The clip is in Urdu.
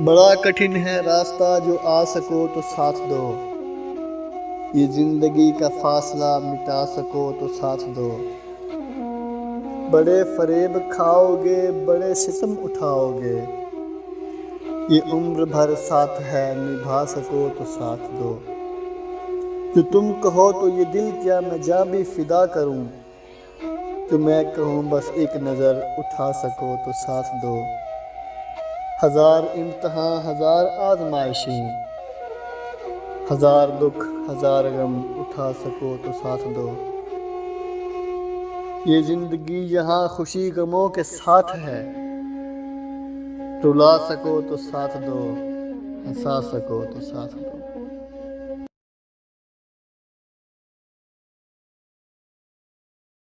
بڑا کٹھن ہے راستہ جو آ سکو تو ساتھ دو، یہ زندگی کا فاصلہ مٹا سکو تو ساتھ دو۔ بڑے فریب کھاؤ گے، بڑے ستم اٹھاؤ گے، یہ عمر بھر ساتھ ہے نبھا سکو تو ساتھ دو۔ جو تم کہو تو یہ دل کیا میں جاں بھی فدا کروں، جو میں کہوں بس ایک نظر اٹھا سکو تو ساتھ دو۔ ہزار امتحاں ہزار آزمائشیں، ہزار دکھ ہزار غم اٹھا سکو تو ساتھ دو۔ یہ زندگی یہاں خوشی غموں کے ساتھ ہے، رلا سکو تو ساتھ دو، ہنسا سکو تو ساتھ دو۔